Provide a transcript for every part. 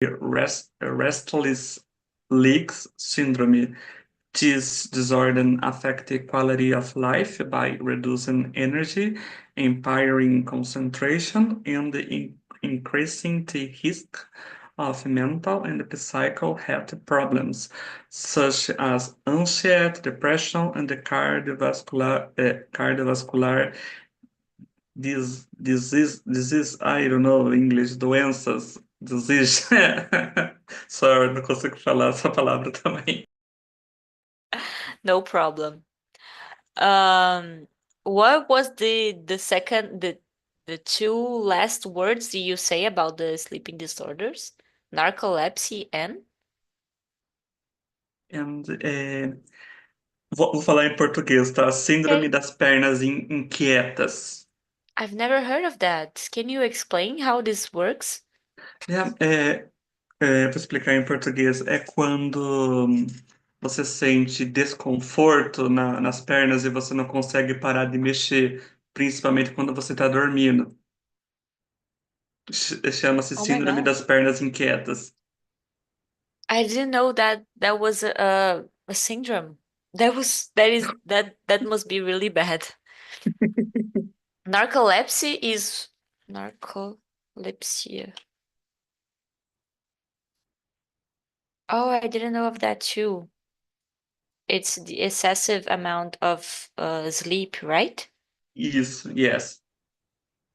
restless legs syndrome. This disorder affects the quality of life by reducing energy, impairing concentration, and increasing the risk of mental and physical health problems, such as anxiety, depression, and the cardiovascular disease, I don't know English, doenças, disease. Sorry, não consigo falar essa palavra também. No problem. What was the two last words you say about the sleeping disorders? Narcolepsy and? And, vou falar em português, tá? Síndrome Okay. das pernas inquietas. I've never heard of that. Can you explain how this works? Vou explicar em português. É quando você sente desconforto nas pernas e você não consegue parar de mexer, principalmente quando você está dormindo. Chama-se Oh my Síndrome God. das pernas inquietas. I didn't know that was a syndrome. That must be really bad. Narcolepsy is narcolepsia. Oh, I didn't know of that too. It's the excessive amount of sleep, right? Isso, yes.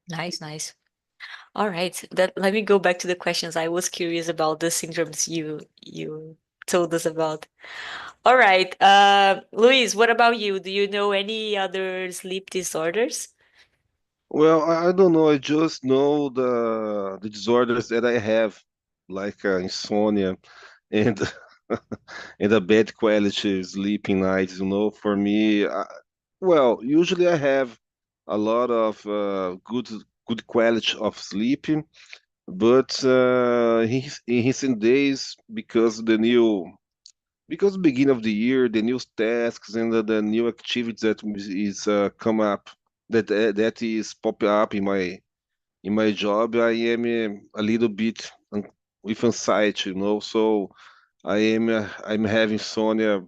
Nice, nice. All right. Let me go back to the questions. I was curious about the syndromes you told us about. All right. Luis, what about you? Do you know any other sleep disorders? Well, I don't know. I just know the disorders that I have, like insomnia and and a bad quality sleeping nights. For me, well, usually I have a lot of good quality of sleep, but in recent days, because the beginning of the year, the new tasks and the new activities that is come up that is popping up in my job, I am a little bit with anxiety, So I'm having insomnia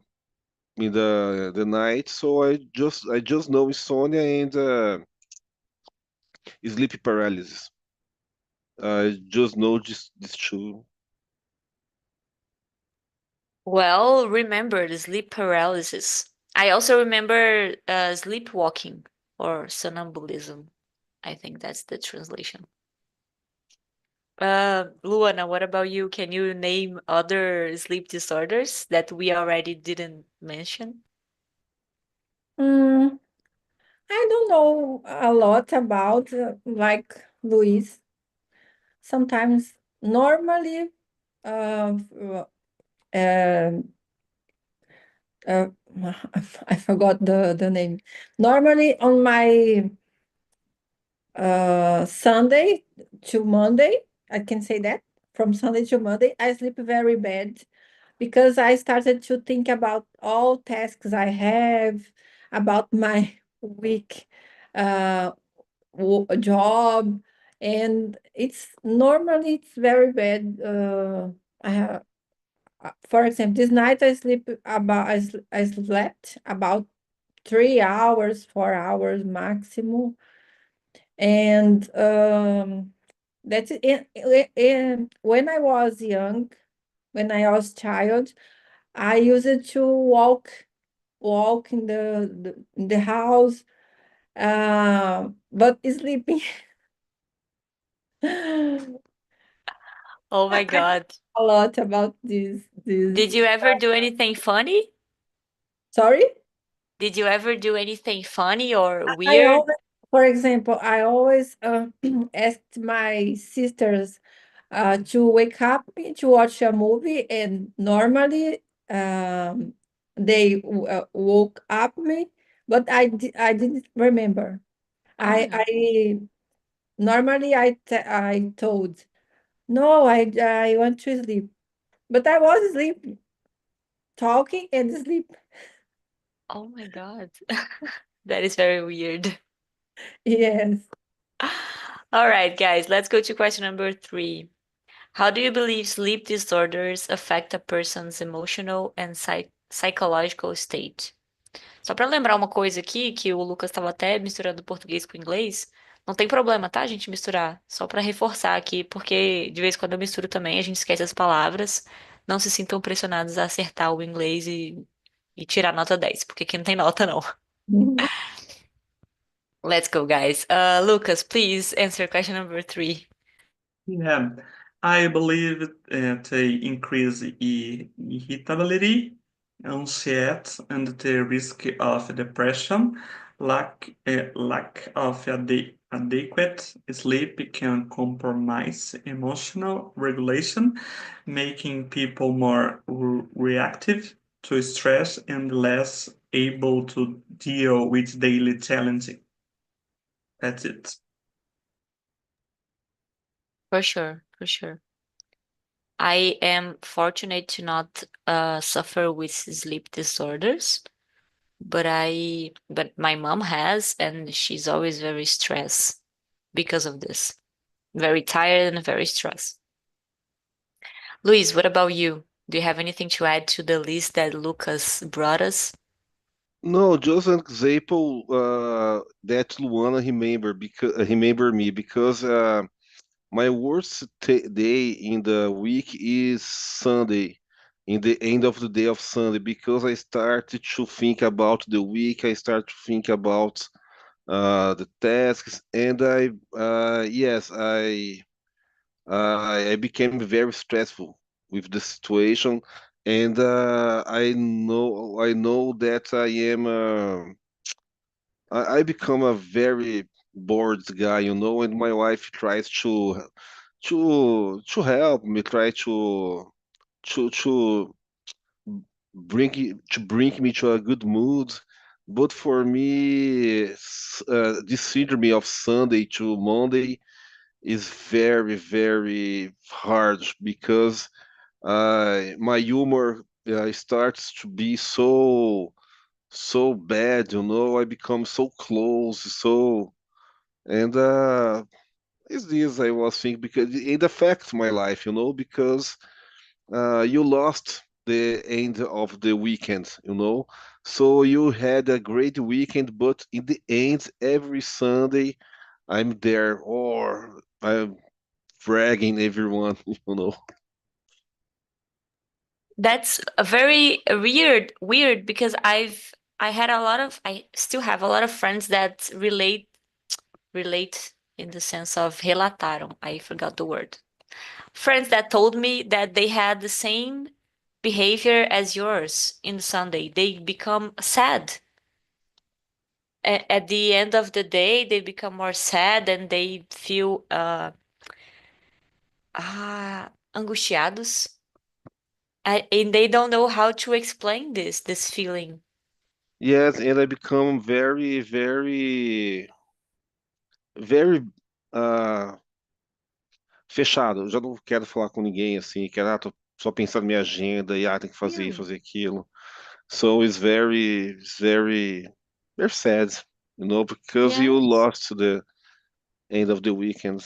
in the night, so I just know insomnia and sleep paralysis. I just know this two. Well, remember the sleep paralysis. I also remember sleepwalking or somnambulism. I think that's the translation. Luana, what about you? Can you name other sleep disorders that we already didn't mention? Mm, I don't know a lot about like Luis. Sometimes, normally, uh, uh, uh, I forgot the name. Normally, on my Sunday to Monday, I can say that from Sunday to Monday, I sleep very bad because I started to think about all tasks I have, about my week job, and it's very bad. I have, for example, this night I slept about 3 hours, 4 hours maximum, and that's it. When I was young, when I was child, I used to walk in the house, but sleeping. Oh my I God. a lot about this. Did you ever do anything funny? Sorry? Did you ever do anything funny or I weird? always, for example, I always asked my sisters to wake up me to watch a movie, and normally they woke up me, but I didn't remember. Mm. I normally I told no, I want to sleep, but I was sleeping, talking and sleep. Oh my God. That is very weird. Yes. All right, guys, let's go to question number 3. How do you believe sleep disorders affect a person's emotional and psychological state? Só para lembrar uma coisa aqui, que o Lucas estava até misturando português com inglês, não tem problema, tá, gente, misturar? Só para reforçar aqui, porque de vez em quando eu misturo também, a gente esquece as palavras. Não se sintam pressionados a acertar o inglês e tirar nota 10, porque aqui não tem nota, não. Let's go, guys. Lucas, please answer question number 3. Yeah, I believe they increase irritability, anxiety, and the risk of depression. Lack of adequate sleep can compromise emotional regulation, making people more reactive to stress and less able to deal with daily challenges. That's it. For sure, for sure. I am fortunate to not suffer with sleep disorders, but my mom has, and she's always very stressed because of this. Very tired and very stressed. Luis, what about you? Do you have anything to add to the list that Lucas brought us? No, just an example that Luana remember me because my worst day in the week is Sunday, in the end of the day of Sunday, because I start to think about the week, I start to think about the tasks, and I became very stressful with the situation, and I know that I become a very bored guy, and my wife tries to help me, try to bring me to a good mood. But for me, this syndrome of Sunday to Monday is very, very hard because my humor starts to be so bad, I become so close, and it's this I was thinking because it affects my life, because you lost the end of the weekend, so you had a great weekend, but in the end, every Sunday I'm there or I'm bragging everyone, That's a very weird because I still have a lot of friends that relate in the sense of relataram. I forgot the word. Friends that told me that they had the same behavior as yours in Sunday. They become sad. At the end of the day, they become more sad and they feel angustiados. And they don't know how to explain this feeling. Yes, and I become very, very, very fechado. Eu já não quero falar com ninguém assim, quero tô só pensando na minha agenda e tem que fazer isso, Yeah. fazer aquilo. So very sad, because you Yes. lost the end of the weekend.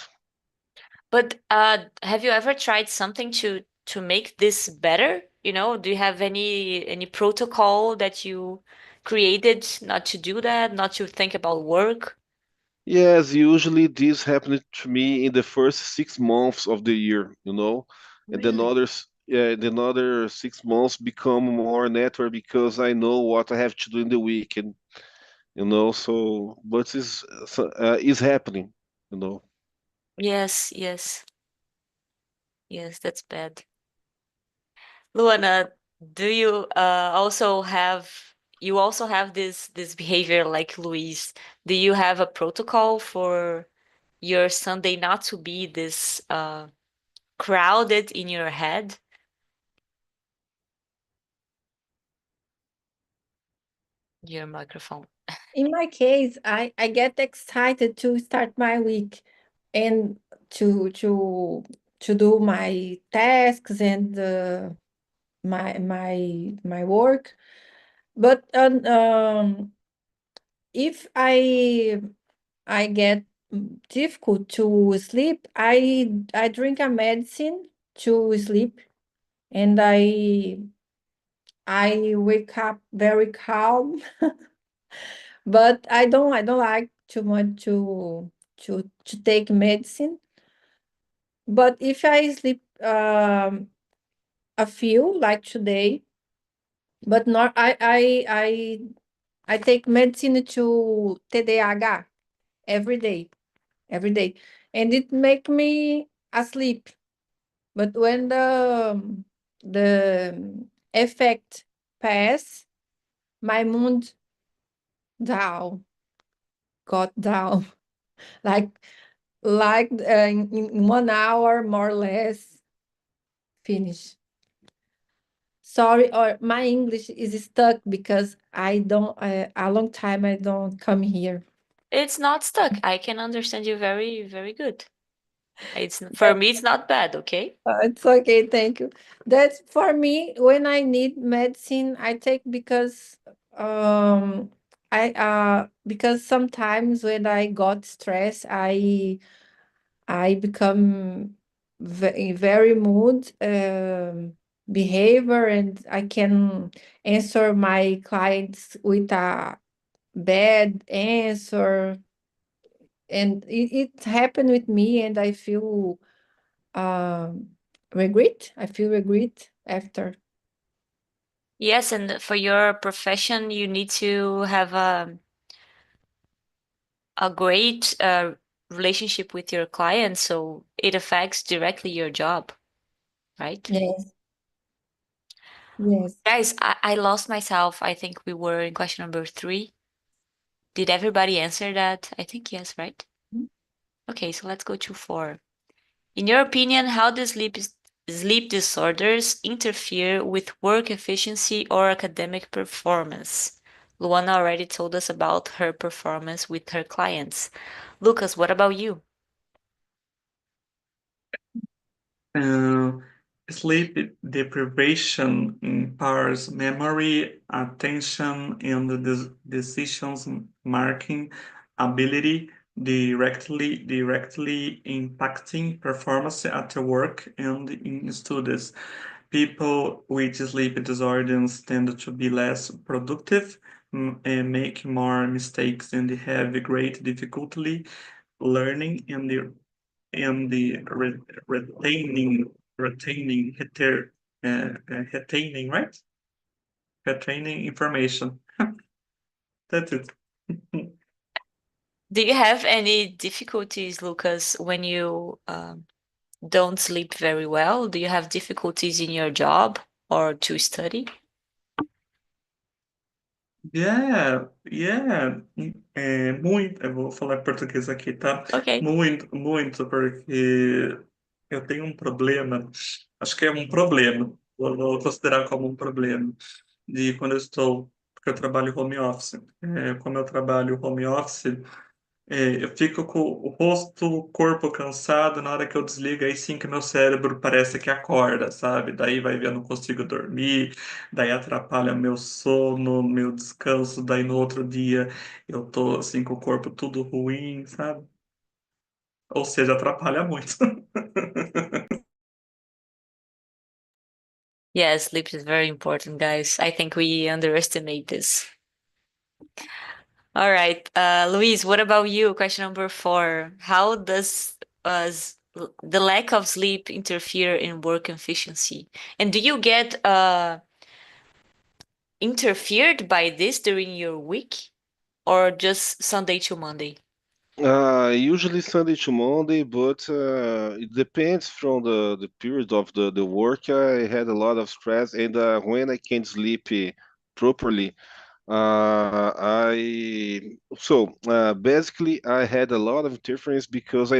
But have you ever tried something to make this better? Do you have any protocol that you created not to do that, not to think about work? Yes, usually this happened to me in the first 6 months of the year, and then Really? then other 6 months become more natural because I know what I have to do in the weekend, so but it's happening, you know. Yes, yes, yes, that's bad. Luana, do you also have this behavior like Luis? Do you have a protocol for your Sunday not to be this crowded in your head? Your microphone. In my case, I get excited to start my week and to do my tasks and my work. But if I get difficult to sleep, I drink a medicine to sleep, and I wake up very calm, but I don't like too much to take medicine. But if I sleep a few like today, but not I take medicine to TDAH every day, every day, and it make me asleep. But when the effect pass, my mood down, got down, like in 1 hour more or less finish. Sorry, or my English is stuck because I don't a long time I don't come here. It's not stuck. I can understand you very, very good. It's for me, it's not bad, okay? It's okay, thank you. That's for me when I need medicine, I take because sometimes when I got stress, I become very mood behavior, and I can answer my clients with a bad answer, and it happened with me, and I feel um regret. I feel regret after. Yes, and for your profession, you need to have a great relationship with your clients, so it affects directly your job, right? Yes, yes. Guys, I lost myself. I think we were in question number 3. Did everybody answer that? I think yes, right? Okay, so let's go to 4. In your opinion, how do sleep disorders interfere with work efficiency or academic performance? Luana already told us about her performance with her clients. Lucas, what about you? Uh, Sleep deprivation impairs memory, attention, and the decisions making ability, directly impacting performance at work and in studies. People with sleep disorders tend to be less productive, and make more mistakes, and have great difficulty learning and retaining retaining, right? Retaining information. That's it. Do you have any difficulties, Lucas, when you don't sleep very well? Do you have difficulties in your job or to study? Muito. Eu vou falar português aqui, tá? Okay. Muito, porque eu tenho um problema, acho que é um problema, vou considerar como um problema, de quando eu estou, porque eu trabalho home office. Como eu trabalho home office, eu fico com o rosto, o corpo cansado, na hora que eu desligo, aí sim que meu cérebro parece que acorda, sabe? Daí vai ver, eu não consigo dormir, daí atrapalha meu sono, meu descanso, daí no outro dia eu tô assim com o corpo tudo ruim, sabe? Ou seja, atrapalha muito. Yes, sleep is very important, guys. I think we underestimate this. All right. Luis, what about you? Question number 4. How does the lack of sleep interfere in work efficiency? And do you get interfered by this during your week or just Sunday to Monday? Usually Sunday to Monday, but it depends from the period of the work. I had a lot of stress, and when I can't sleep properly, basically I had a lot of interference because uh,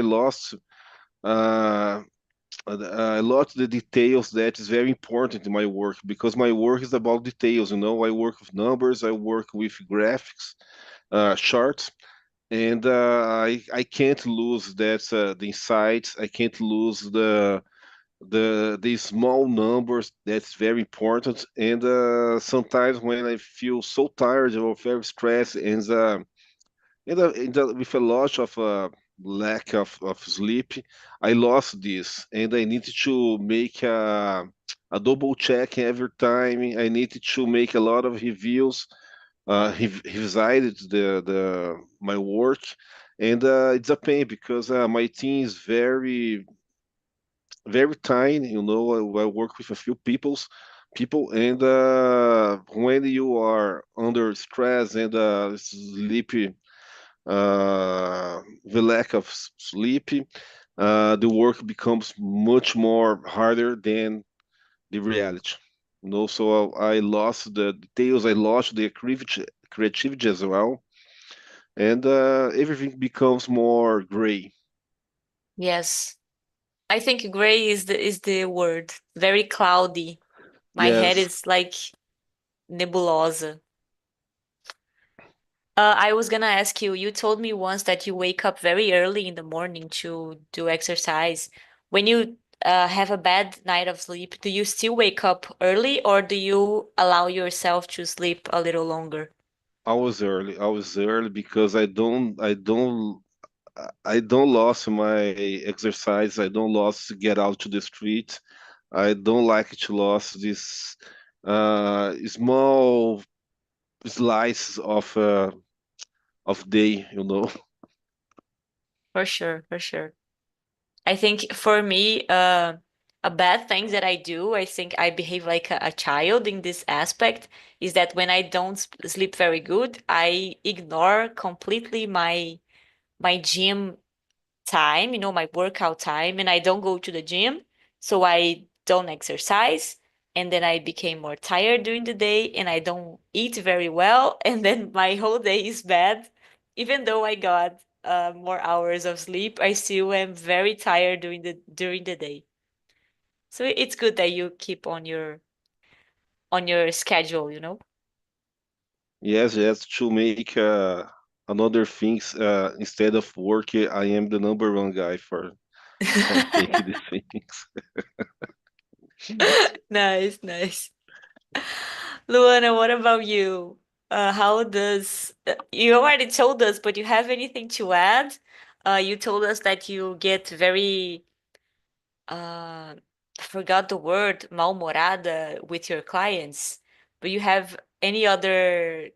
I lost the details that is very important in my work because my work is about details. I work with numbers, I work with graphics, charts, and I can't lose the insights. I can't lose the small numbers. That's very important. And sometimes when I feel so tired or very stressed, with a lot of lack of sleep. I lost this, and I needed to make a double check every time. I needed to make a lot of reviews, revised the my work, and it's a pain because my team is very tiny. I work with a few people, and when you are under stress and sleepy, the lack of sleep, the work becomes much more harder than the reality. So I lost the details, I lost the creativity as well, and everything becomes more gray. Yes. I think gray is the word. Very cloudy. My head Yes, is like nebulosa. I was gonna ask you, you told me once that you wake up very early in the morning to do exercise. When you have a bad night of sleep, do you still wake up early or do you allow yourself to sleep a little longer? I was early. I was early because I don't lost my exercise. I don't lost to get out to the street. I don't like to lose this small slice of day. For sure, for sure. I think for me, a bad thing that I do, I think I behave like a child in this aspect, is that when I don't sleep very good, I ignore completely my gym time, my workout time, and I don't go to the gym, so I don't exercise, and then I became more tired during the day, and I don't eat very well, and then my whole day is bad. Even though I got more hours of sleep, I still am very tired during the day. So it's good that you keep on your schedule. Yes, yes. To make another things instead of work, I am the number one guy for making these things. Nice, nice. Luana, what about you? How does you already told us, but you have anything to add? You told us that you get very uh I forgot the word, mal-humorada with your clients, but you have any other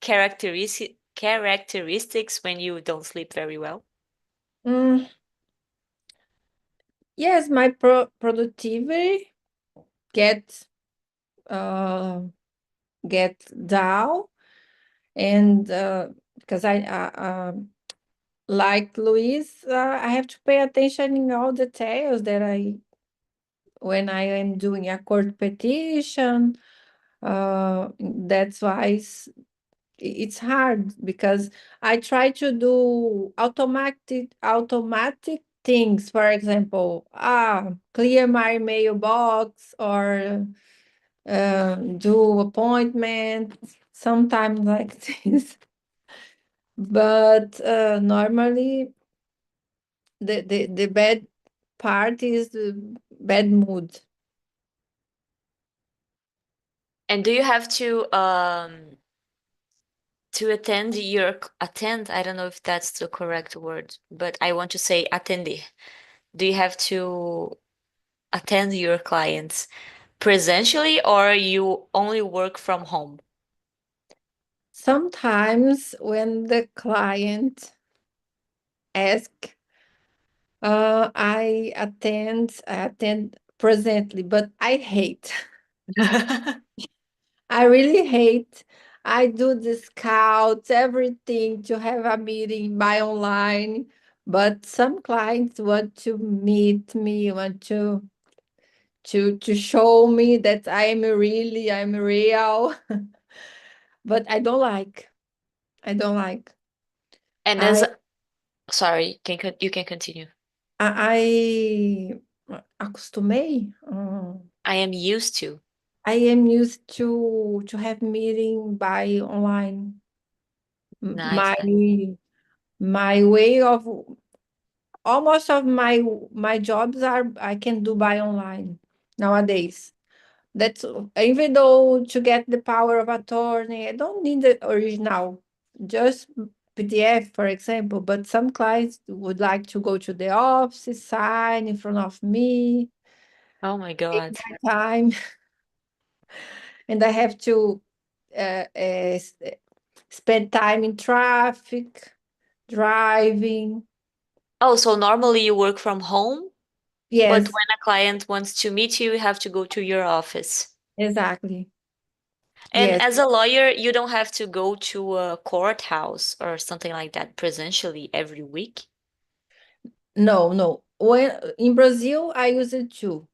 characteristics when you don't sleep very well? Mm, yes, my productivity get uh, get down, and because I like Luis, I have to pay attention in all details that I when I am doing a court petition. That's why it's hard because I try to do automatic things. For example, clear my mailbox or do appointments, sometimes like this. But normally the bad part is the bad mood. And do you have to attend, I don't know if that's the correct word, but I want to say attender. Do you have to attend your clients presentially or you only work from home? Sometimes when the client ask, I attend presently, but I hate. I really hate. I do the scouts, everything to have a meeting by online, but some clients want to meet me, want to show me that I'm real, but I don't like. I don't like. And as I sorry, you can continue. I acostumei. I am used to. I am used to have meeting by online. Nice, My nice. my way of almost of my jobs are I can do by online nowadays. That's even though to get the power of attorney, I don't need the original. Just PDF, for example, but some clients would like to go to the office, sign in front of me, Oh my take God. my time, and I have to spend time in traffic, driving. Oh, so normally you work from home, but Yes, when a client wants to meet you, you have to go to your office. exactly. And Yes. as a lawyer, you don't have to go to a courthouse or something like that presentially every week. No, no. When in Brazil, I use it too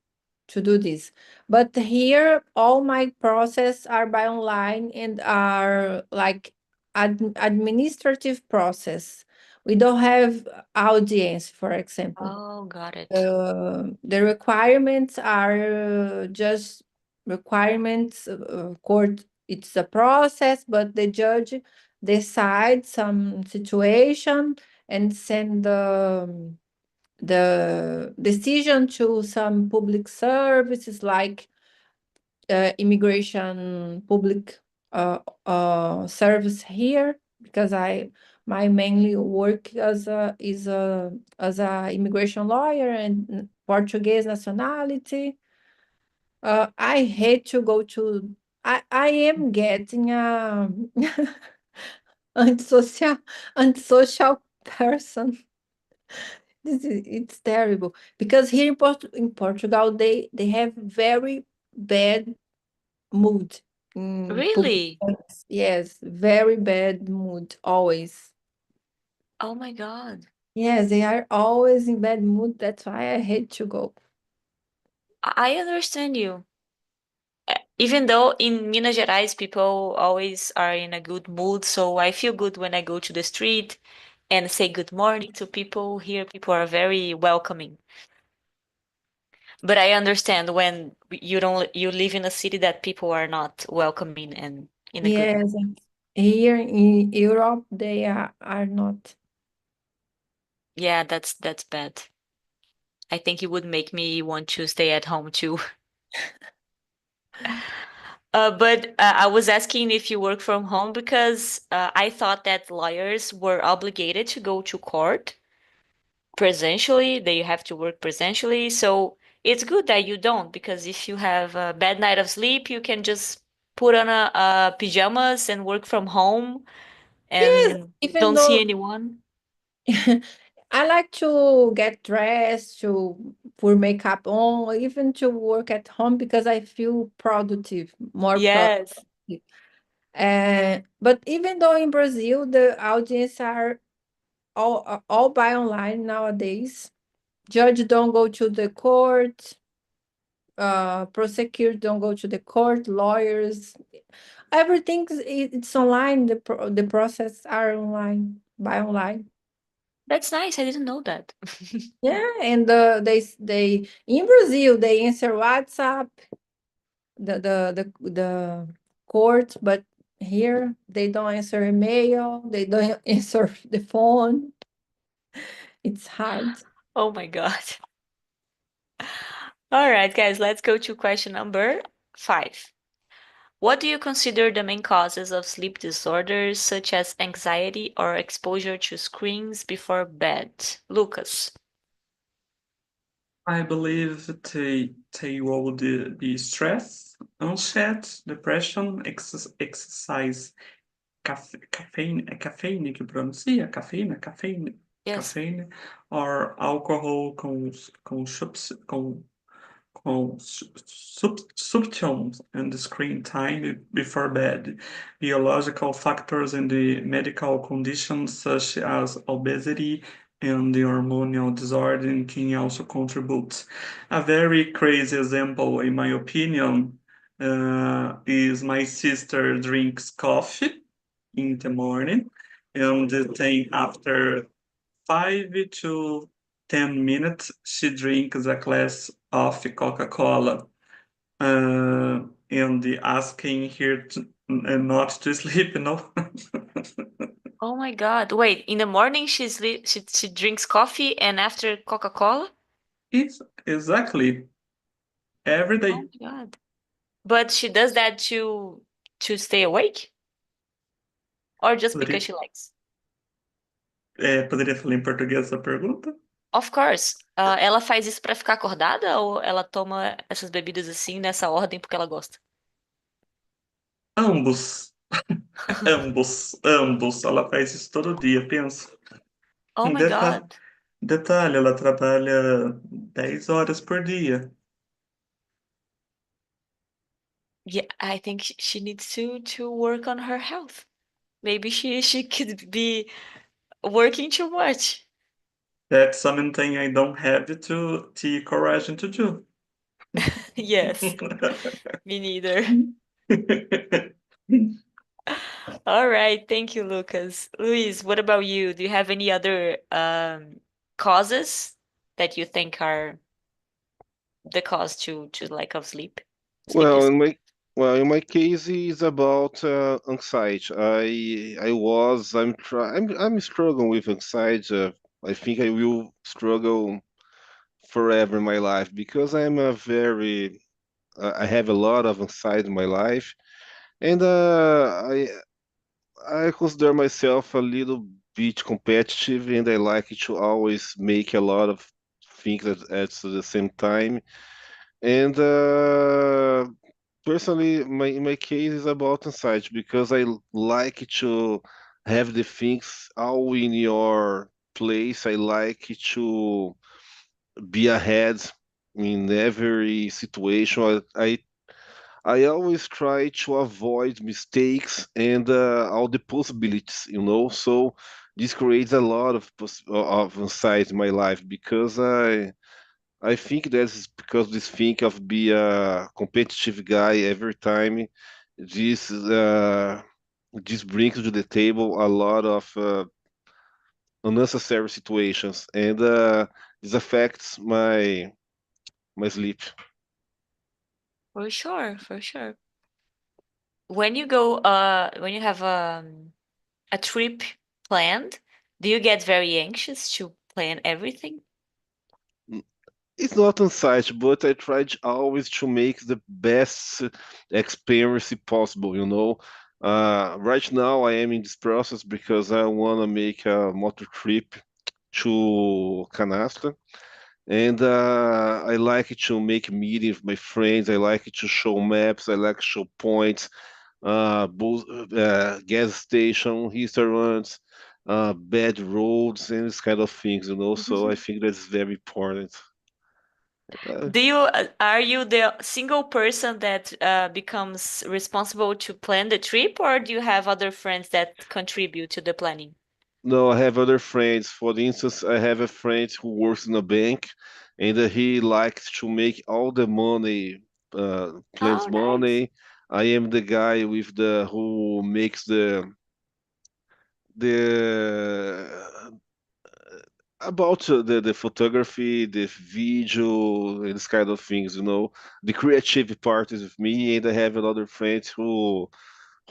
to do this. But here, all my process are by online and are like administrative process. We don't have audience, for example. Oh, got it. The requirements are just requirements. Court, it's a process, but the judge decides some situation and send the decision to some public services like immigration public service here, because I my mainly work as a immigration lawyer and Portuguese nationality. I hate to go to. I am getting a antisocial antisocial person. It's terrible because here in Portugal they have very bad mood in public Really? places. Yes, very bad mood always. Oh my God. Yes, they are always in bad mood. That's why I hate to go. I understand you. Even though in Minas Gerais, people always are in a good mood, so I feel good when I go to the street and say good morning to people. Here, people are very welcoming. But I understand when you live in a city that people are not welcoming and in a good mood. Yes, and here in Europe they are not. Yeah, that's bad. I think it would make me want to stay at home too. But I was asking if you work from home because I thought that lawyers were obligated to go to court presentially. They have to work presentially. So it's good that you don't, because if you have a bad night of sleep, you can just put on a pajamas and work from home Yes, and even don't see though anyone. I like to get dressed, to put makeup on, even to work at home because I feel productive, more productive. Yes. But even though in Brazil the audience are all by online nowadays, judge don't go to the court, prosecutors don't go to the court, lawyers, everything it's online. The process are online by online. That's nice. I didn't know that. Yeah, and they in Brazil they answer WhatsApp, the court, but here they don't answer email, they don't answer the phone. It's hard. Oh my God. All right, guys, let's go to question number 5. What do you consider the main causes of sleep disorders such as anxiety or exposure to screens before bed? Lucas. I believe they would be stress, anxiety, depression, exercise, caffeine que pronuncia, Yes. caffeine, or alcohol consumption and screen time before bed, biological factors and the medical conditions such as obesity and the hormonal disorder can also contribute. A very crazy example, in my opinion, is my sister drinks coffee in the morning, and then after 5 to 10 minutes, she drinks a glass of Coca-Cola. And the asking here not to sleep, you know. Oh my God. Wait, in the morning she drinks coffee and after Coca-Cola? It's exactly every Oh day. my God. But she does that to stay awake or just because Lit- she likes? Poderia falar em português a pergunta? Of course. Ela faz isso pra ficar acordada ou ela toma essas bebidas assim nessa ordem porque ela gosta? Ambos. Ambos. Ambos. Ela faz isso todo dia, pensa. Oh Um my God. detalhe, ela trabalha 10 horas por dia. Yeah, I think she needs to work on her health. Maybe she could be working too much. That's something I don't have to the courage to do. Yes, me neither. All right, thank you, Lucas. Luis, what about you? Do you have any other causes that you think are the cause to lack of sleep? Sleep Well, dis in my case, it's about anxiety. I'm struggling with anxiety. I think I will struggle forever in my life because I have a lot of anxiety in my life, and I consider myself a little bit competitive, and I like to always make a lot of things at the same time. And personally, in my case is about insight because like to have the things all in your place. I like to be ahead in every situation. I always try to avoid mistakes and all the possibilities, So this creates a lot of insight in my life because I think that's because this thing of be a competitive guy every time. This uh, this brings to the table a lot of unnecessary situations, and this affects my sleep. For sure, for sure. When you go, when you have a trip planned, do you get very anxious to plan everything? It's not insight, but I tried always to make the best experience possible, Right now I am in this process because I want to make a motor trip to Canasta, and I like to make meetings with my friends. I like to show maps. I like to show points, gas station, restaurants, bad roads, and this kind of things, So I think that's very important. Uh, Are you the single person that becomes responsible to plan the trip, or do you have other friends that contribute to the planning? No, I have other friends. For instance, I have a friend who works in a bank, and he likes to make all the money, plans Oh, nice. money. I am the guy with the who makes the about the photography, the video, and this kind of things. The creative part is with me, and I have another friend who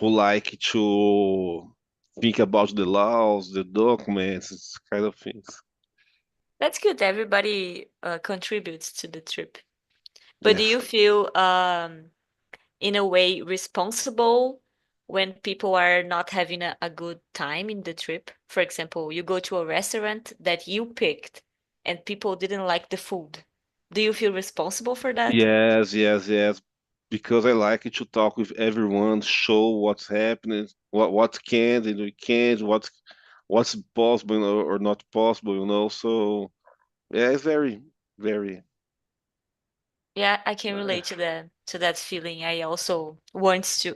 like to think about the laws, the documents, this kind of things. That's good. Everybody contributes to the trip. But do Yes. you feel in a way responsible when people are not having a good time in the trip? For example, you go to a restaurant that you picked and people didn't like the food. Do you feel responsible for that? Yes, yes, yes. Because I like to talk with everyone, show what's happening, what can and we can't, what's possible or not possible, So yeah, it's very, very. Yeah, I can uh, relate to that feeling. I also want to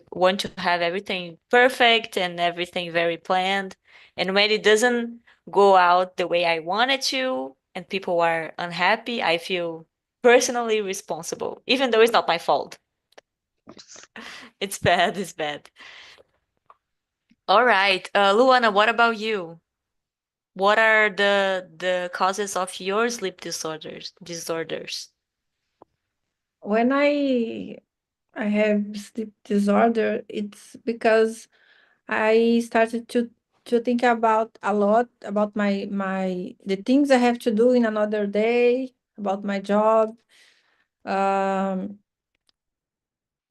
have everything perfect and everything very planned. And when it doesn't go out the way I want it to, and people are unhappy, I feel personally responsible, even though it's not my fault. It's bad, it's bad. All right, Luana, what about you? What are the causes of your sleep disorders? When I have sleep disorder, it's because I started to think about a lot about my the things I have to do in another day, about my job. Um,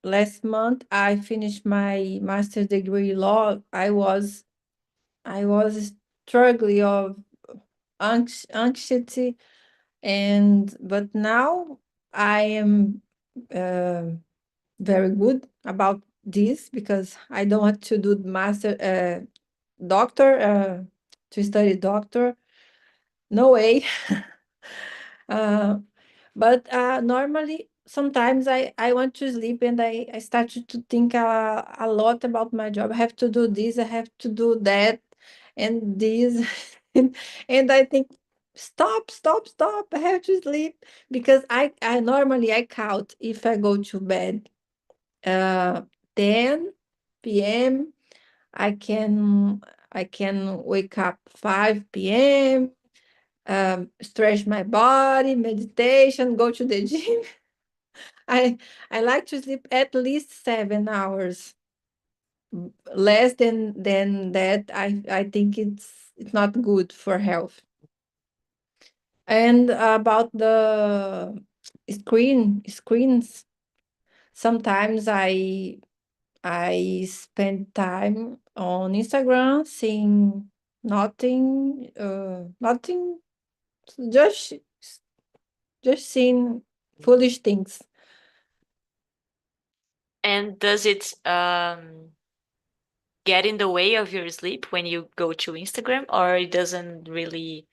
Last month I finished my master's degree law. I was struggling of anxiety, but now I am very good about this because I don't want to do master doctor to study doctor. No way. uh, but normally, sometimes I want to sleep and I start to think a lot about my job. I have to do this, I have to do that, and this. And I think, stop, stop, stop. I have to sleep because I normally I count if I go to bed 10 p.m. I can I can wake up 5 p.m. Stretch my body, meditation, go to the gym. I I like to sleep at least 7 hours. Less than that, I think it's not good for health. And about the screens, sometimes I spend time on Instagram seeing nothing, just just seeing foolish things. And does it get in the way of your sleep when you go to Instagram, or it doesn't really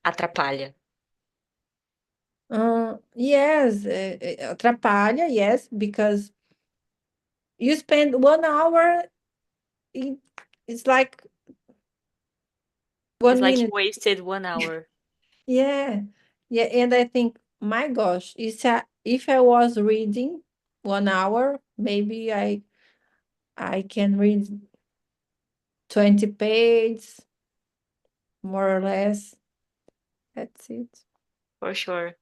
atrapalha? Yes, atrapalha, yes, because you spend 1 hour, it, it's like It's one like you minute. wasted 1 hour. Yeah, yeah, and I think, my gosh, if I was reading 1 hour, maybe I can read 20 pages, more or less. That's it. For sure.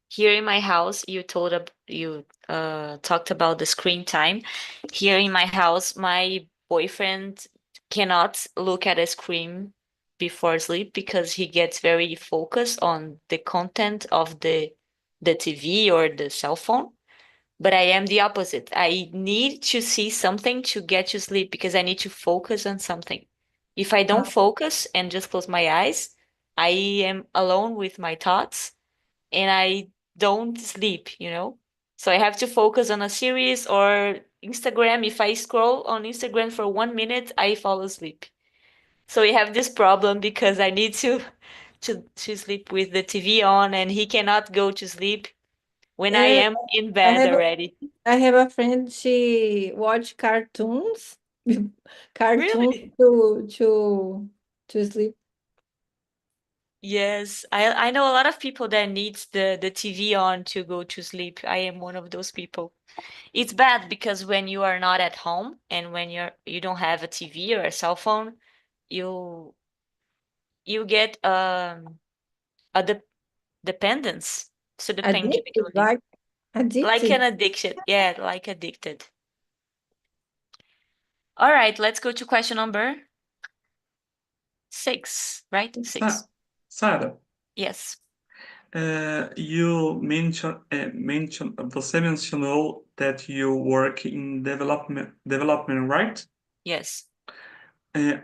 Here in my house, you talked about the screen time. Here in my house, my boyfriend cannot look at a screen before sleep because he gets very focused on the content of the TV or the cell phone. But I am the opposite. I need to see something to get to sleep because I need to focus on something. If I don't focus and just close my eyes, I am alone with my thoughts and I don't sleep. So I have to focus on a series or Instagram. If I scroll on Instagram for 1 minute, I fall asleep. So we have this problem because I need to sleep with the TV on and he cannot go to sleep when I Yeah, am in I bed have a, already. I have a friend, she watch cartoons, cartoons Really? to sleep. Yes, I know a lot of people that needs the TV on to go to sleep. I am one of those people. It's bad because when you are not at home and when you don't have a TV or a cell phone, you you get a dependence. Você depende daquilo Addicted, ali. like Like addicted. an addiction. Yeah, like addicted. All right, let's go to question number 6, right? Sa 6. Sarah, Yes. você mencionou that you work in development, right? Yes.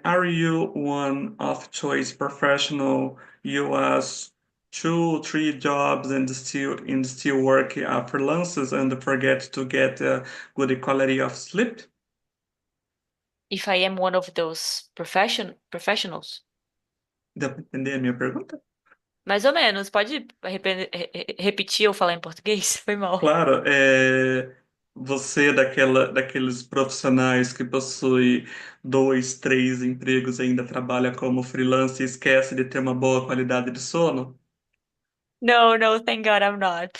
Are you one of choice professional? You has 2, 3 jobs and still work freelances and forget to get a good quality of sleep? If I am one of those professionals. Deu pra entender a minha pergunta? Mais ou menos. Pode repetir ou falar em português? Foi mal. Claro, você é daqueles profissionais que possui 2, 3 empregos e ainda trabalha como freelance e esquece de ter uma boa qualidade de sono? No, no, thank God I'm not.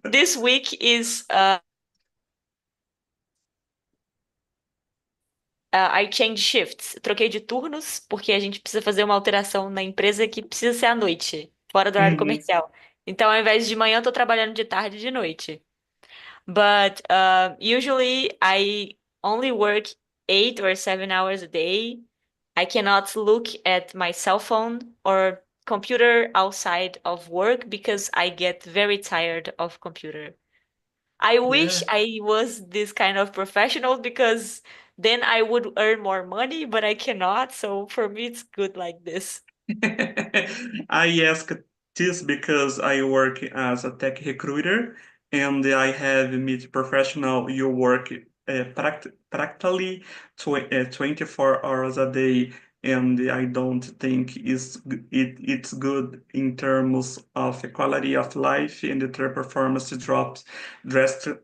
This week is I change shifts. Troquei de turnos porque a gente precisa fazer uma alteração na empresa que precisa ser à noite, fora do horário Uhum. comercial. Então, ao invés de manhã, eu tô trabalhando de tarde e de noite. But usually I only work 8 or 7 hours a day. I cannot look at my cell phone or computer outside of work because I get very tired of computer. I wish Yeah. I was this kind of professional because then I would earn more money, but I cannot. So for me, it's good like this. I ask this because I work as a tech recruiter and I have met professional you work practically 24 hours a day, and I don't think it's good in terms of quality of life, and their performance drops drastic,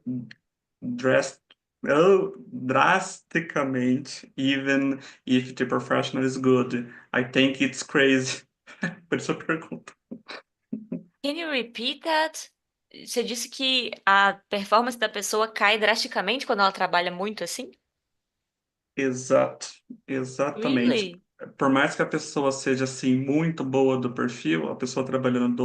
drastic, drasticamente, even if the professional is good. I think it's crazy. Por isso eu pergunto. Can you repeat that? Você disse que a performance da pessoa cai drasticamente quando ela trabalha muito assim? Exato, exatamente. Really? Por mais que a pessoa seja assim muito boa do perfil, a pessoa trabalhando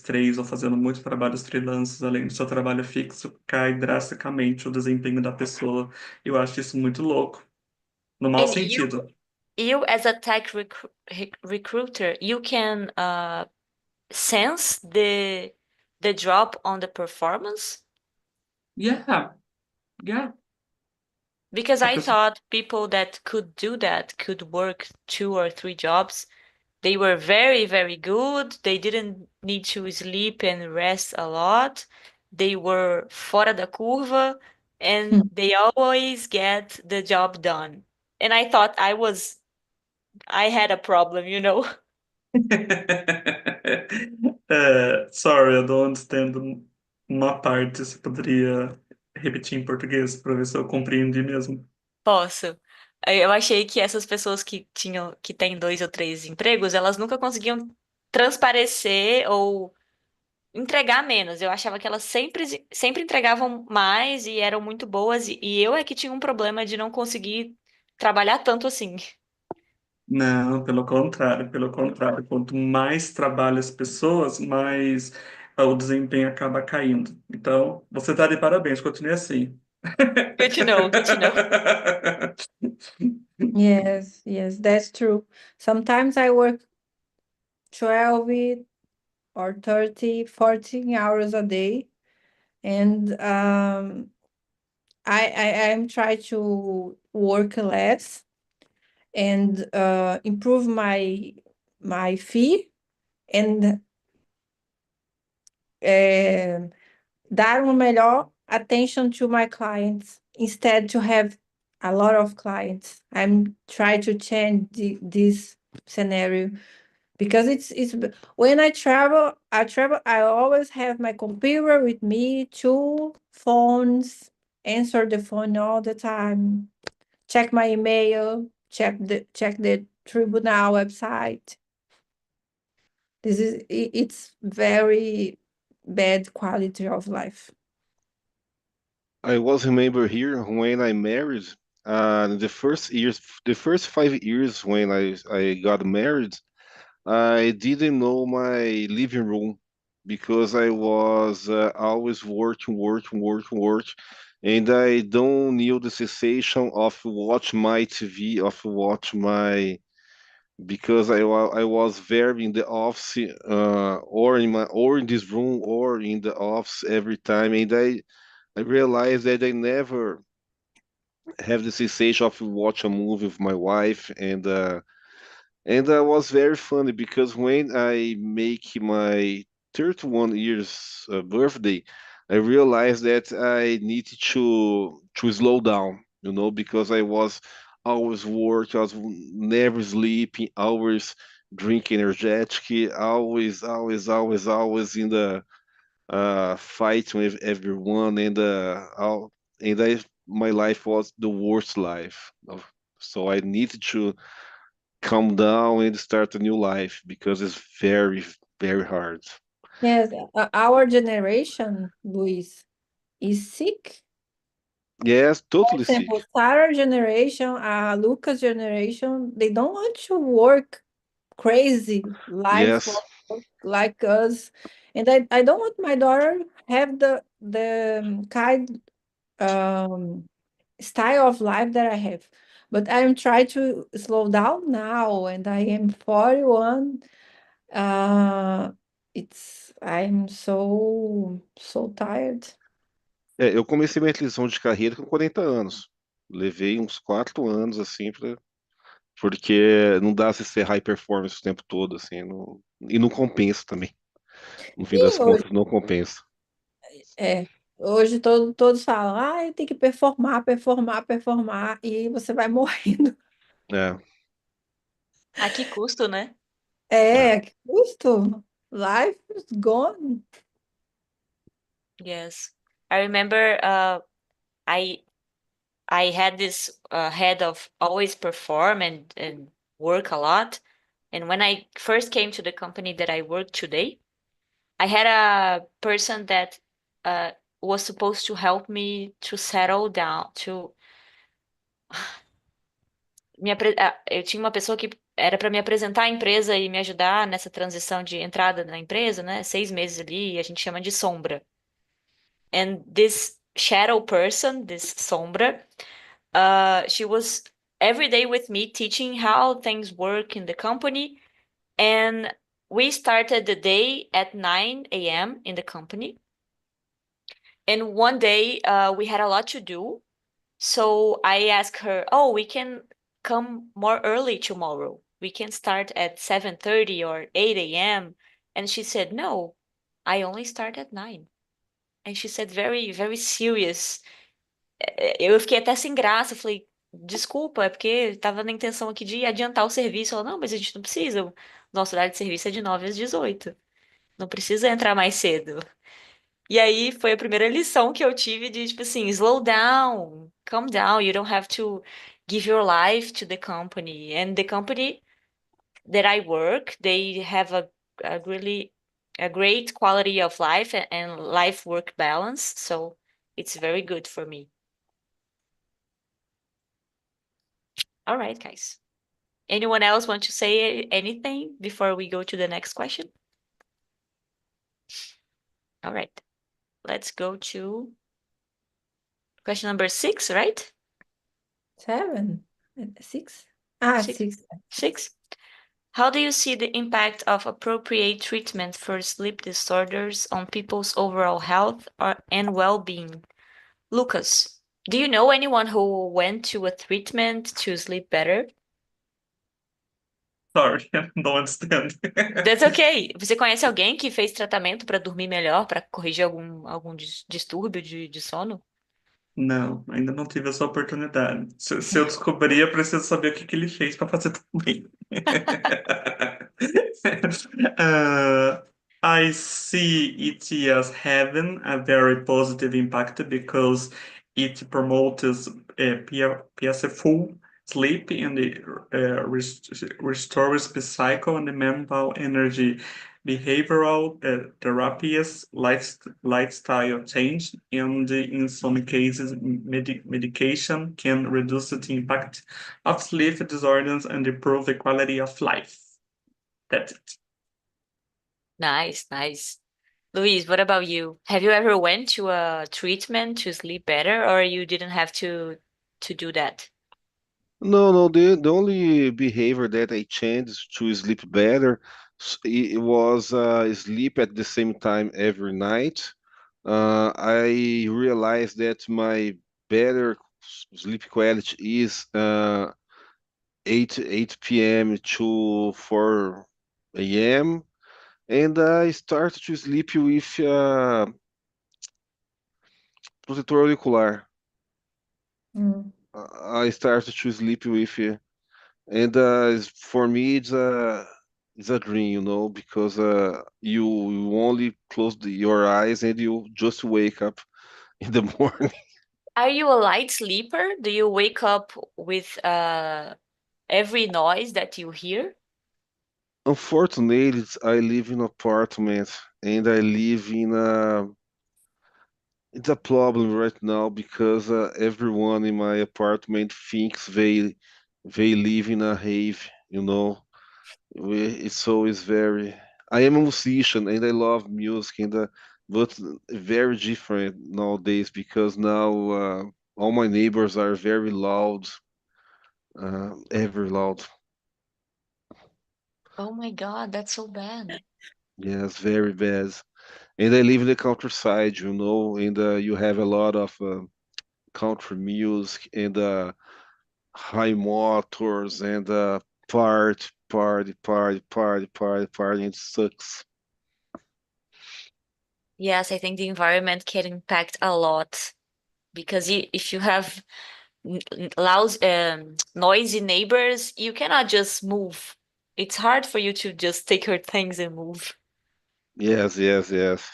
três ou fazendo muitos trabalhos freelances além do seu trabalho fixo, cai drasticamente o desempenho da pessoa. Eu acho isso muito louco, no mau And sentido. you as a tech recruiter, you can sense the drop on the performance? Yeah, yeah. Because A I pessoa... thought people that could do that could work 2 or 3 jobs. They were very, very good. They didn't need to sleep and rest a lot. They were fora da curva and they always get the job done. And I thought I had a problem, you know? Sorry, I don't understand uma parte. Você poderia repetir em português para ver se eu compreendi mesmo? Posso. Eu achei que essas pessoas que têm 2 ou 3 empregos, elas nunca conseguiam transparecer ou entregar menos. Eu achava que elas sempre entregavam mais e eram muito boas, e eu é que tinha um problema de não conseguir trabalhar tanto assim. Não, pelo contrário, pelo contrário. Quanto mais trabalha as pessoas, mais o desempenho acaba caindo. Então, você está de parabéns, continue assim. Good to know, good to know. Yes, yes, that's true. Sometimes I work 12 or 30, 14 hours a day, and I'm trying to work less and improve my fee and dar uma melhor attention to my clients instead to have a lot of clients. I'm trying to change this scenario because it's when I always have my computer with me, 2 phones, answer the phone all the time, check my email, check the tribunal website. It's very bad quality of life. I was remember here when I married, the first 5 years when I got married, I didn't know my living room because I was always working, and I don't knew the sensation of watch my TV, of watch my because I was very in the office or in this room or in the office every time, and I realized that I never have the sensation of watch a movie with my wife, and that was very funny because when I make my 31 years birthday, I realized that I needed to slow down, because I was always working, I was never sleeping, always drink energetic, always in the fighting with everyone, my life was the worst life. So I needed to calm down and start a new life because it's very, very hard. Yes, our generation, Luis, is sick. Yes, For totally sick. example, Sarah generation, Lucas generation, they don't want to work crazy life Yes. like us. And I don't want my daughter have the kind style of life that I have. But I'm trying to slow down now, and I am 41. Uh, I'm so tired. Eu comecei minha transição de carreira com 40 anos. Levei uns 4 anos, assim, porque não dá se ser high performance o tempo todo, assim, e não compensa também. No fim das E hoje, contas, não compensa. é, hoje todos falam, ah, tem que performar, performar, performar, e você vai morrendo. É, A que custo, né? é. Que custo? Life is gone. Yes. I remember I I had this head of always perform and work a lot. And when I first came to the company that I work today, I had a person that uh, was supposed to help me to settle down, to eu tinha uma pessoa que era para me apresentar a empresa e me ajudar nessa transição de entrada na empresa, né? 6 meses ali, a gente chama de sombra. And this shadow person, this sombra, she was every day with me teaching how things work in the company. And we started the day at 9 a.m. in the company. And one day we had a lot to do. So I asked her, "Oh, we can come more early tomorrow. We can start at 7:30 or 8 a.m." And she said, "No, I only start at 9." And she said very, very serious. Eu fiquei até sem graça. Eu falei, desculpa, é porque estava na intenção aqui de adiantar o serviço. Ela, não, mas a gente não precisa. O nosso horário de serviço é de 9 às 18. Não precisa entrar mais cedo. E aí foi a primeira lição que eu tive de, tipo assim, slow down, calm down, you don't have to give your life to the company. And the company that I work, they have a really a great quality of life and life work balance, so it's very good for me. All right, guys. Anyone else want to say anything before we go to the next question? All right. Let's go to question number 6, right? 7, 6. Six. 6. 6. How do you see the impact of appropriate treatment for sleep disorders on people's overall health and well-being? Lucas, do you know anyone who went to a treatment to sleep better? Sorry, I don't understand. That's okay. Você conhece alguém que fez tratamento para dormir melhor, para corrigir algum distúrbio de sono? Não, ainda não tive essa oportunidade. Se eu descobrir, eu preciso saber o que que ele fez para fazer também. I see it as having a very positive impact because it promotes peaceful sleep and it restores the cycle and the mental energy. Behavioral therapies, lifestyle change, and in some cases, medication can reduce the impact of sleep disorders and improve the quality of life. That's it. Nice, nice. Luis, what about you? Have you ever went to a treatment to sleep better, or you didn't have to do that? No, no, the only behavior that I changed to sleep better, it was sleep at the same time every night. I realized that my better sleep quality is 8 p.m. to 4 a.m. And I started to sleep with protetor auricular. Mm. I started to sleep with and for me it's a dream, because you only close your eyes and you just wake up in the morning. Are you a light sleeper? Do you wake up with every noise that you hear? Unfortunately, I live in an apartment and I live in a it's a problem right now because everyone in my apartment thinks they live in a rave, It's always very. I am a musician and I love music, but very different nowadays because now all my neighbors are very loud, very loud. Oh my God, that's so bad. Yes, very bad. And I live in the countryside, and you have a lot of country music and high motors and party, and it sucks. Yes, I think the environment can impact a lot because if you have noisy neighbors, you cannot just move. It's hard for you to just take your things and move. Yes, yes, yes.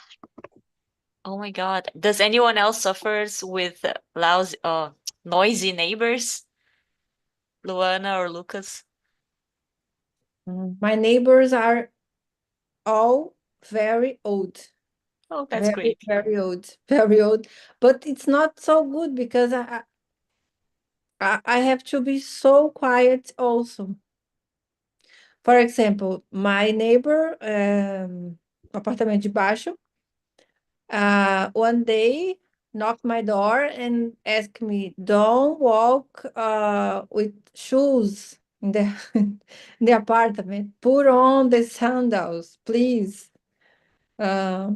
Oh my God. Does anyone else suffers with noisy neighbors? Luana or Lucas? My neighbors are all very old. Oh, that's great. Very old, very old. But it's not so good because I have to be so quiet also. For example, my neighbor, apartamento de baixo, one day knocked my door and asked me, "Don't walk with shoes in the in the apartment. Put on the sandals, please." Uh,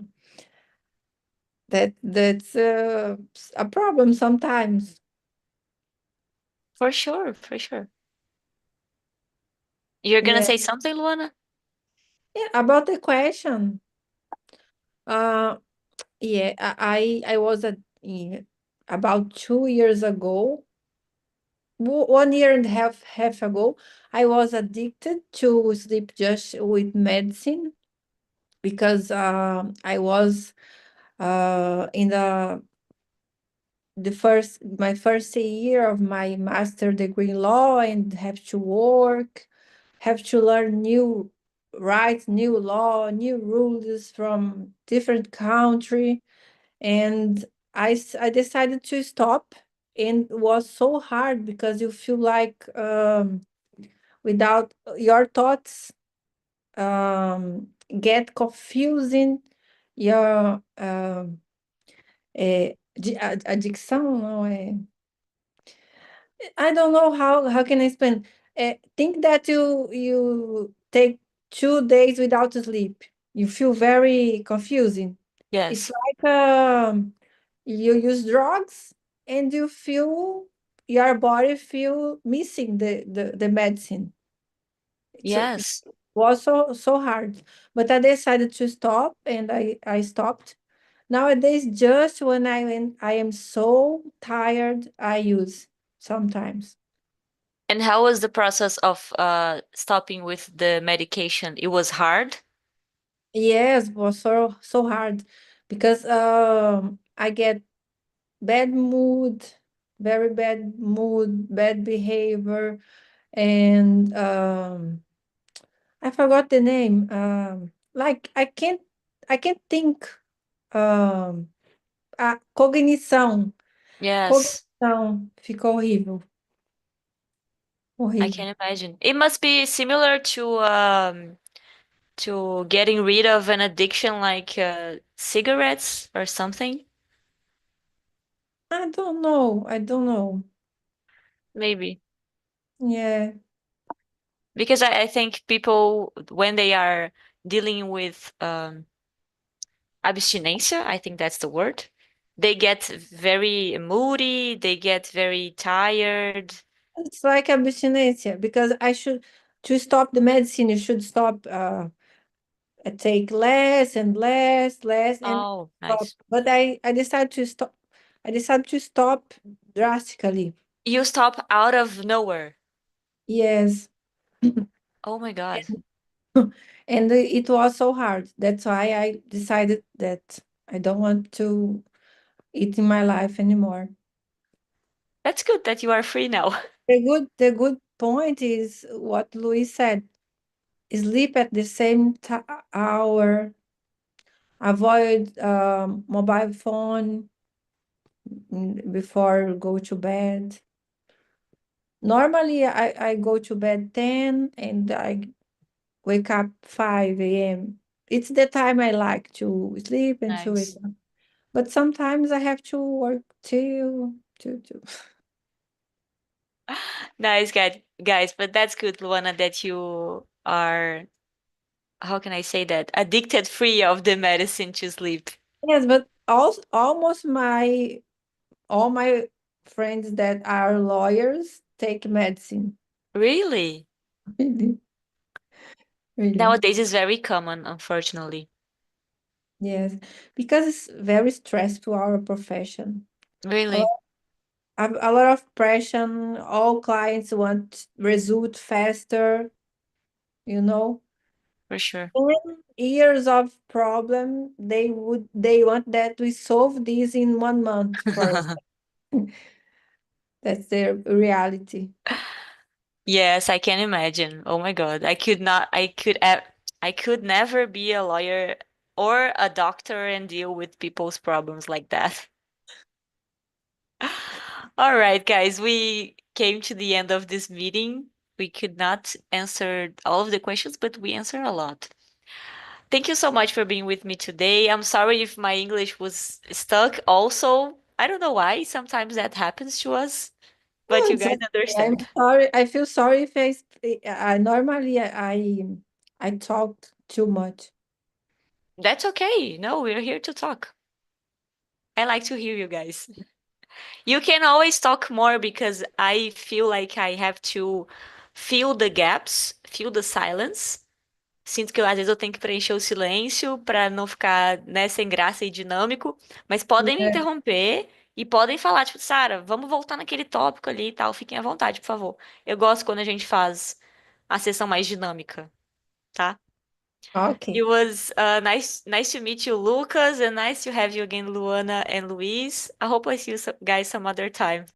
that's a problem sometimes. For sure, for sure. You're gonna Yeah, say something, Luana? yeah. About the question, uh, yeah, I was about 2 years ago, 1 year and a half ago, I was addicted to sleep just with medicine because I was in the first my first year of my master degree in law and have to work, have to learn new rights, new law, new rules from different country, and I decided to stop, and it was so hard because you feel like without your thoughts get confusing, your addiction, não é? I don't know how can I explain. Think that you take 2 days without sleep. You feel very confusing. It's Yes. like you use drugs and you feel your body feel missing the medicine. It Yes. was so hard, but I decided to stop, and I stopped. Nowadays, just when I am so tired, I use sometimes. And how was the process of stopping with the medication? It was hard? Yes, it was so hard because I get bad mood, very bad mood, bad behavior, and I forgot the name. Like I can't think. Um, a cognição, Yes, cognição ficou horrível, I horrível. can imagine. It must be similar to getting rid of an addiction like cigarettes or something, I don't know. I don't know. maybe. Yeah. Because I think people, when they are dealing with abstinência, I think that's the word, they get very moody, they get very tired. It's like abstinência because I should to stop the medicine, you should stop take less and less and Oh, stop. nice. But I decided to stop. I decided to stop drastically. You stop out of nowhere. Yes. Oh my God. And it was so hard. That's why I decided that I don't want to eat in my life anymore. That's good that you are free now. The good point is what Luis said. Sleep at the same hour. Avoid mobile phone before go to bed. Normally, I go to bed 10 and I wake up 5 a.m. It's the time I like to sleep and to wake Nice. up. But sometimes I have to work till. Nice, guys. But that's good, Luana, that you are, how can I say that? Addicted free of the medicine to sleep. Yes, but also almost all my friends that are lawyers take medicine. Really? Really, really. Nowadays is very common, unfortunately. Yes, because it's very stressful our profession. A Really, lot, a lot of pressure. All clients want result faster, you know. for sure. 10 years of problem, they want that we solve this in 1 month first. That's their reality. Yes, I can imagine. Oh my God. I could never be a lawyer or a doctor and deal with people's problems like that. All right, guys, we came to the end of this meeting. We could not answer all of the questions, but we answered a lot. Thank you so much for being with me today. I'm sorry if my English was stuck also. I don't know why. Sometimes that happens to us, but No, you it's guys okay. I'm understand. sorry. I feel sorry if I normally I talked too much. That's okay. No, we're here to talk. I like to hear you guys. You can always talk more because I feel like I have to fill the gaps, fill the silence. Sinto que às vezes eu tenho que preencher o silêncio para não ficar, né, sem graça e dinâmico, mas podem me Yeah. interromper e podem falar, tipo, Sara, vamos voltar naquele tópico ali e tal. Fiquem à vontade, por favor. Eu gosto quando a gente faz a sessão mais dinâmica, tá? It Okay. was nice to meet you, Lucas, and nice to have you again, Luana and Luis. I hope I see you guys some other time.